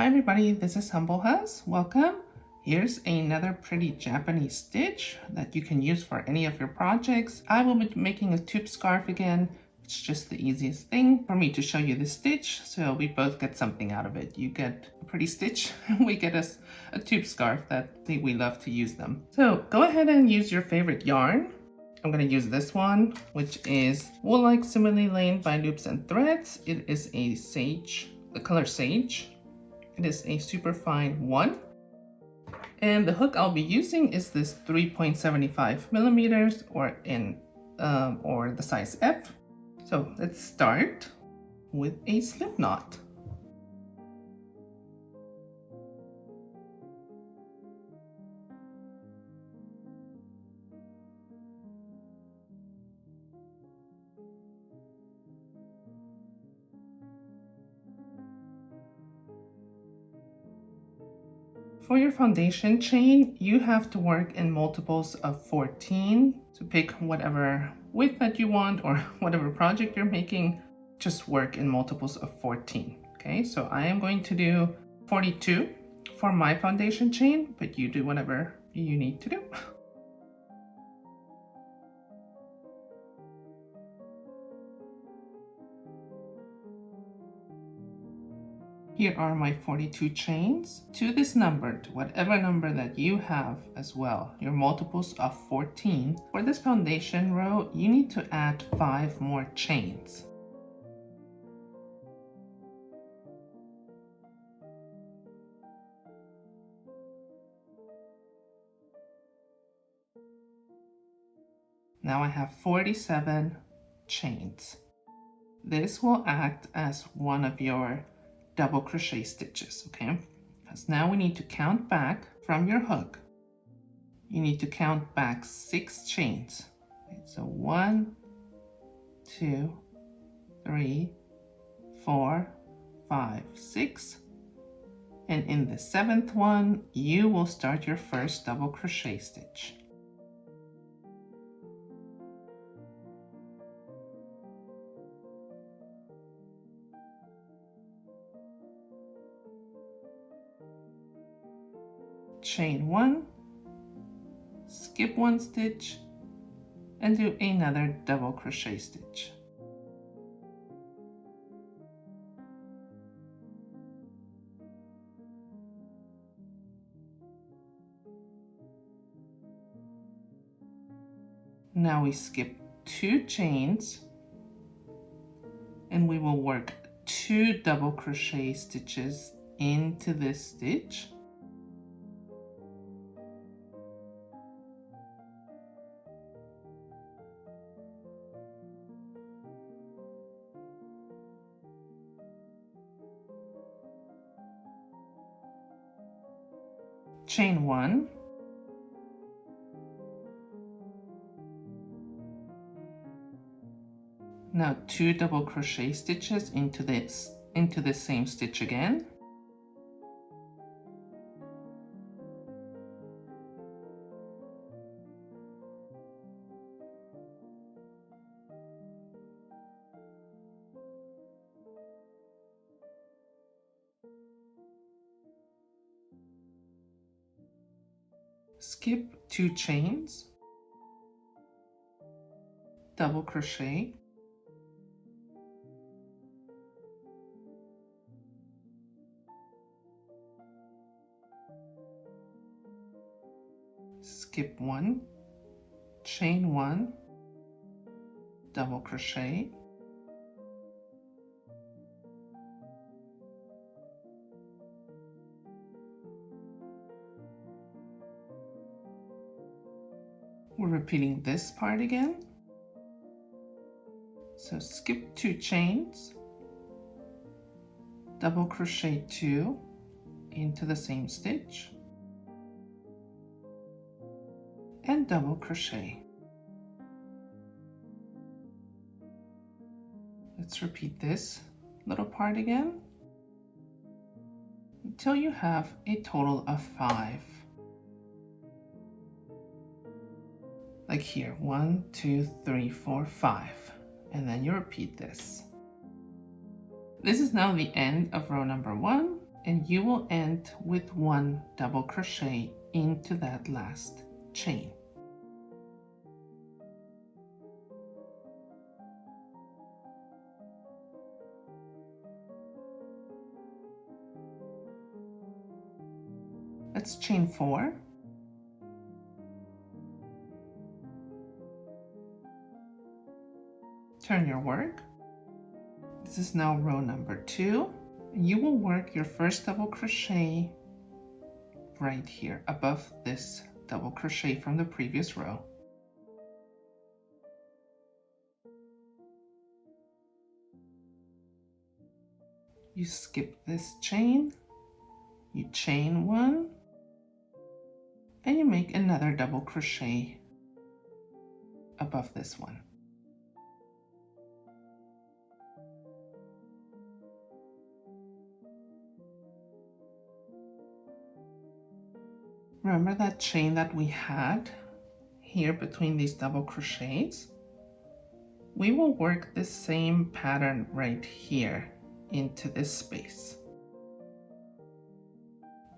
Hi everybody, this is Humblehus. Welcome. Here's another pretty Japanese stitch that you can use for any of your projects. I will be making a tube scarf again. It's just the easiest thing for me to show you this stitch, so we both get something out of it. You get a pretty stitch, and we get a tube scarf that we love to use them. So go ahead and use your favorite yarn. I'm going to use this one, which is Wool-like Simile Lane by Loops and Threads. It is a sage, the color Sage. It is a super fine one. And the hook I'll be using is this 3.75 millimeters or the size F. So let's start with a slip knot. For your foundation chain, you have to work in multiples of 14. So pick whatever width that you want or whatever project you're making, just work in multiples of 14. Okay, so I am going to do 42 for my foundation chain, but you do whatever you need to do. Here are my 42 chains. To this number, to whatever number that you have as well, your multiples of 14. For this foundation row, you need to add 5 more chains. Now I have 47 chains. This will act as one of your double crochet stitches, okay? Because now we need to count back from your hook. You need to count back 6 chains. Okay, so 1, 2, 3, 4, 5, 6. And in the 7th one, you will start your first double crochet stitch. Chain 1, skip 1 stitch, and do another double crochet stitch. Now we skip 2 chains, and we will work 2 double crochet stitches into this stitch. Chain 1, now 2 double crochet stitches into the same stitch again. Skip 2 chains, double crochet, skip 1, chain 1, double crochet, we're repeating this part again. So skip 2 chains, double crochet 2 into the same stitch, and double crochet. Let's repeat this little part again until you have a total of 5. Like here, 1, 2, 3, 4, 5. And then you repeat this. This is now the end of row number 1. and you will end with 1 double crochet into that last chain. Let's chain 4. Turn your work. This is now row number 2. You will work your first double crochet right here above this double crochet from the previous row. You skip this chain, you chain 1, and you make another double crochet above this one. Remember that chain that we had here between these double crochets? We will work the same pattern right here into this space.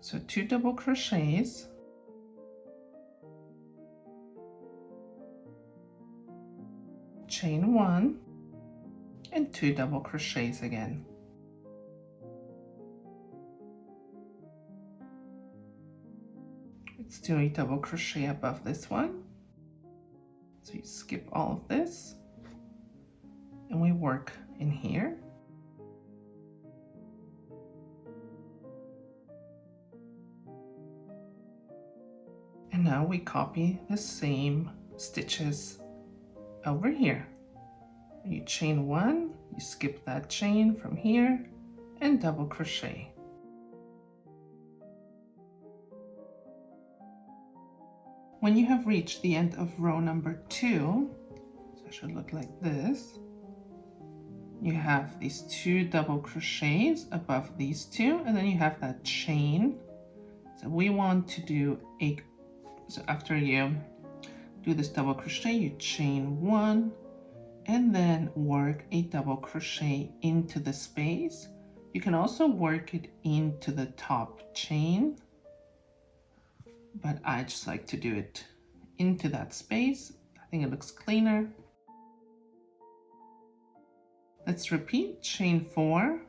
So 2 double crochets, chain 1, and 2 double crochets again. Let's do a double crochet above this one. So you skip all of this, and we work in here. And now we copy the same stitches over here. You chain 1, you skip that chain from here, and double crochet. When you have reached the end of row number 2, so it should look like this, you have these 2 double crochets above these 2, and then you have that chain. So we want to do so after you do this double crochet, you chain 1, and then work a double crochet into the space. You can also work it into the top chain, but I just like to do it into that space. I think it looks cleaner. Let's repeat, chain 4,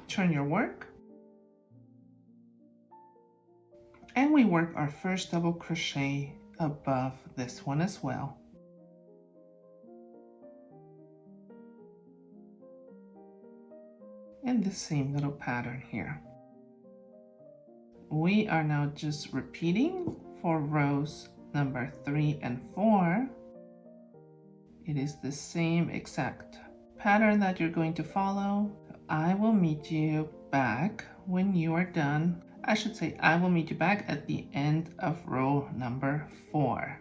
turn your work, and we work our first double crochet above this one as well. And the same little pattern here. We are now just repeating for rows number 3 and 4. It is the same exact pattern that you're going to follow. I will meet you back when you are done. I should say I will meet you back at the end of row number 4.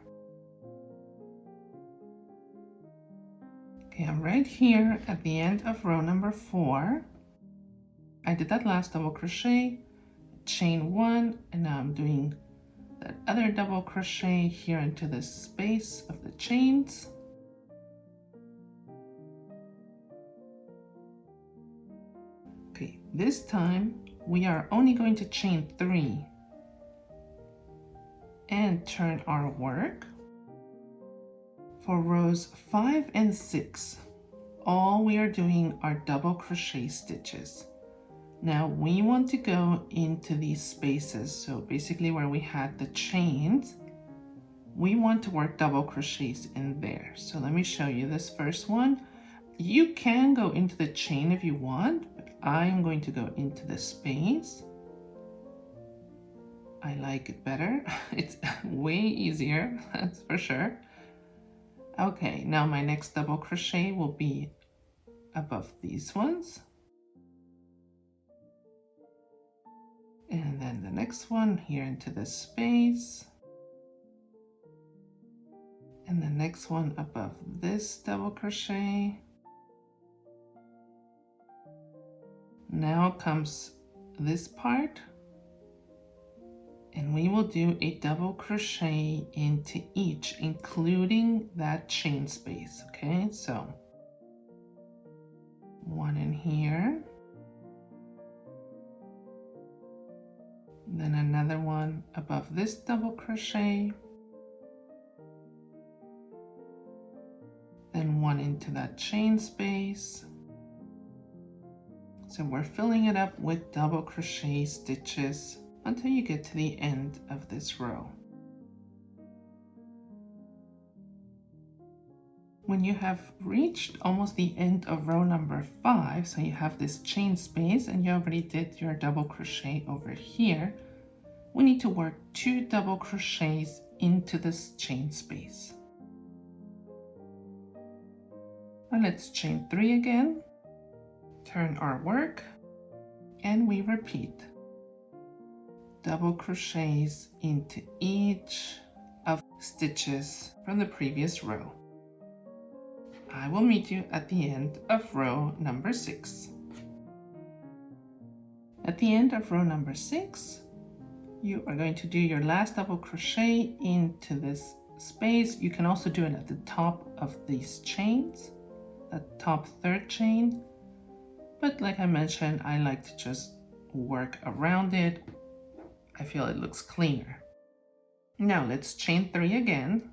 Okay, I'm right here at the end of row number 4. I did that last double crochet, chain 1, and now I'm doing that other double crochet here into the space of the chains. Okay, this time we are only going to chain 3 and turn our work. For rows 5 and 6, all we are doing are double crochet stitches. Now we want to go into these spaces, so basically where we had the chains, we want to work double crochets in there. So let me show you this first one. You can go into the chain if you want, but I'm going to go into the space. I like it better. It's way easier, that's for sure. Okay, now my next double crochet will be above these ones. And then the next one here into this space. And the next one above this double crochet. Now comes this part, and we will do a double crochet into each, including that chain space. Okay, so one in here, then another one above this double crochet, then one into that chain space. So we're filling it up with double crochet stitches until you get to the end of this row. When you have reached almost the end of row number 5, so you have this chain space and you already did your double crochet over here, we need to work 2 double crochets into this chain space. Now let's chain 3 again, turn our work, and we repeat double crochets into each of stitches from the previous row. I will meet you at the end of row number 6. At the end of row number 6, you are going to do your last double crochet into this space. You can also do it at the top of these chains, the top 3rd chain. But like I mentioned, I like to just work around it. I feel it looks cleaner. Now let's chain 3 again.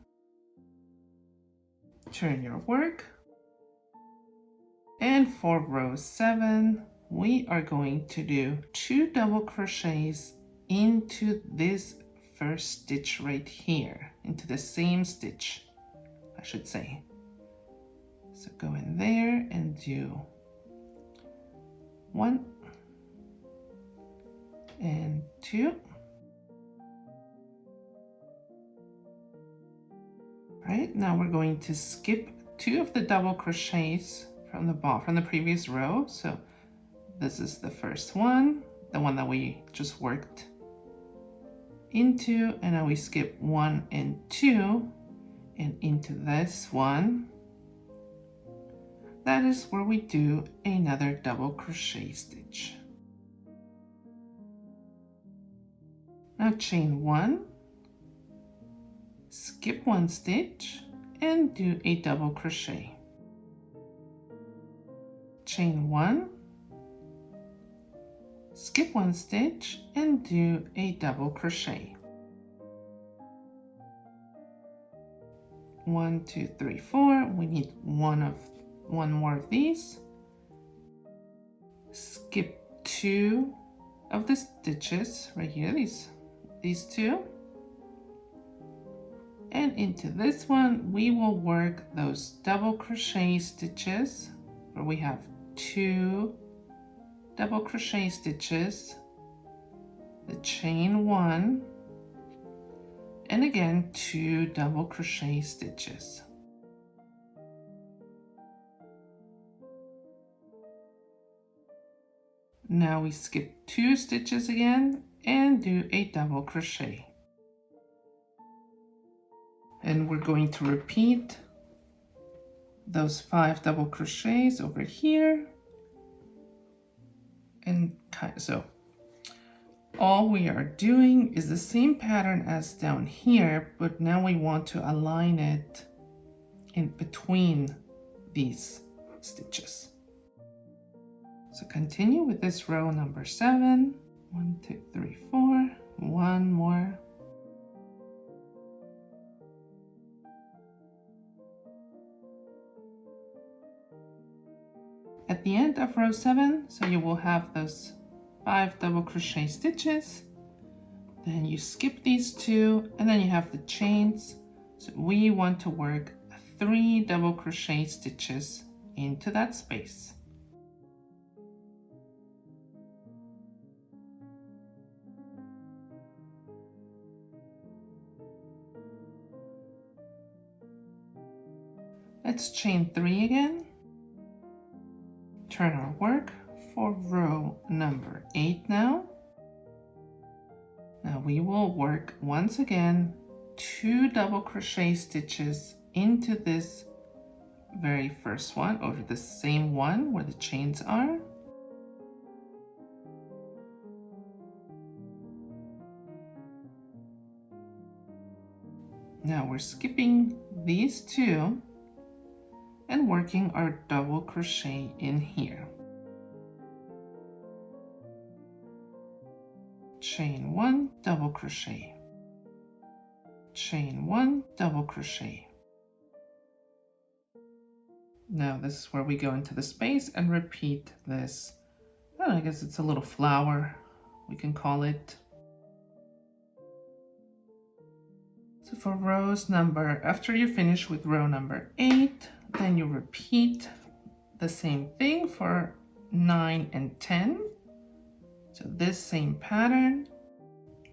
Turn your work. And for row 7, we are going to do 2 double crochets into this first stitch right here, into the same stitch, I should say. So go in there and do 1 and 2. Right, now we're going to skip 2 of the double crochets from the previous row. So this is the first one, the one that we just worked into, and now we skip 1 and 2 and into this one. That is where we do another double crochet stitch. Now chain 1, skip 1 stitch and do a double crochet. Chain 1, skip 1 stitch and do a double crochet. 1, 2, 3, 4. We need one more of these. Skip 2 of the stitches right here, these 2. And into this one, we will work those double crochet stitches where we have 2 double crochet stitches, the chain 1, and again 2 double crochet stitches. Now we skip 2 stitches again and do a double crochet. And we're going to repeat those 5 double crochets over here. And so all we are doing is the same pattern as down here, but now we want to align it in between these stitches. So continue with this row number 7. 1, 2, 3, 4. One more. At the end of row 7, so you will have those 5 double crochet stitches, then you skip these 2, and then you have the chains. So we want to work 3 double crochet stitches into that space. Let's chain 3 again. Turn our work for row number 8 now. Now we will work once again 2 double crochet stitches into this very first one, over the same one where the chains are. Now we're skipping these 2 and working our double crochet in here. chain 1, double crochet, chain 1, double crochet. Now this is where we go into the space and repeat this. I guess it's a little flower, we can call it. So for rows number, after you finish with row number 8, then you repeat the same thing for 9 and 10. So this same pattern,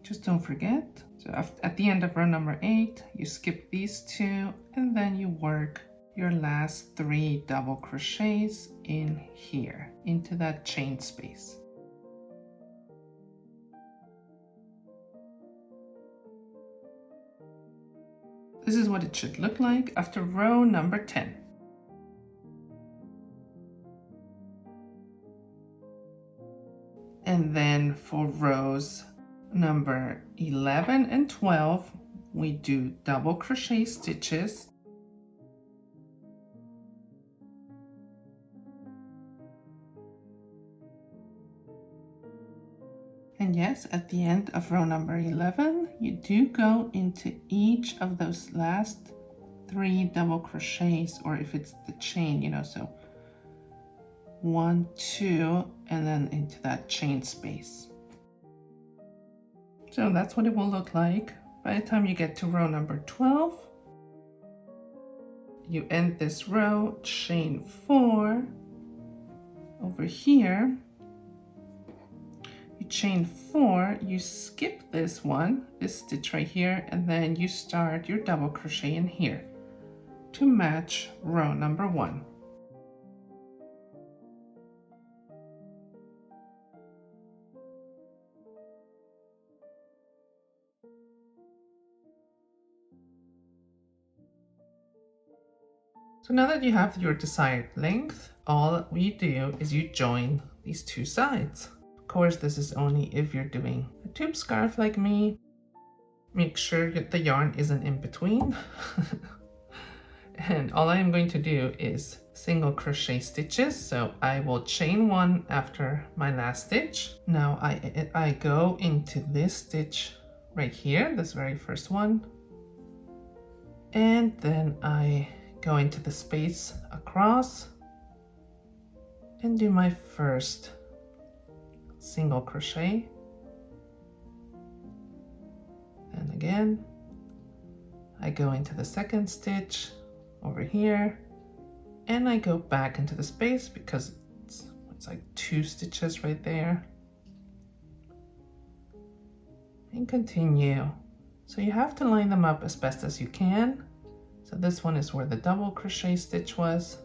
just don't forget. So at the end of row number 8, you skip these 2 and then you work your last 3 double crochets in here, into that chain space. This is what it should look like after row number 10. And then for rows number 11 and 12, we do double crochet stitches. And yes, at the end of row number 11, you do go into each of those last 3 double crochets, or if it's the chain, you know, so 1, 2, and then into that chain space. So that's what it will look like. By the time you get to row number 12, you end this row, chain 4 over here. You chain 4, you skip this one, this stitch right here, and then you start your double crochet in here to match row number 1. So now that you have your desired length, all we do is you join these 2 sides. Of course, this is only if you're doing a tube scarf like me. Make sure that the yarn isn't in between. And all I am going to do is single crochet stitches. So I will chain 1 after my last stitch. Now I go into this stitch right here, this very first one. And then I go into the space across and do my first single crochet, and again I go into the second stitch over here and I go back into the space because it's like 2 stitches right there, and continue. So you have to line them up as best as you can. So this one is where the double crochet stitch was.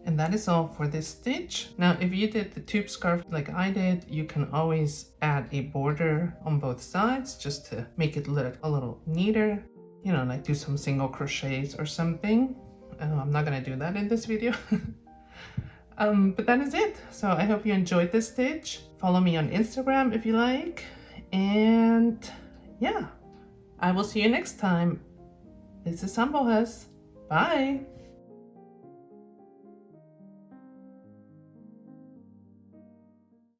And that is all for this stitch. Now, if you did the tube scarf like I did, you can always add a border on both sides just to make it look a little neater. You know, like do some single crochets or something. I'm not gonna do that in this video. But that is it. So I hope you enjoyed this stitch. Follow me on Instagram if you like. And yeah, I will see you next time. This is Humblehus. Bye.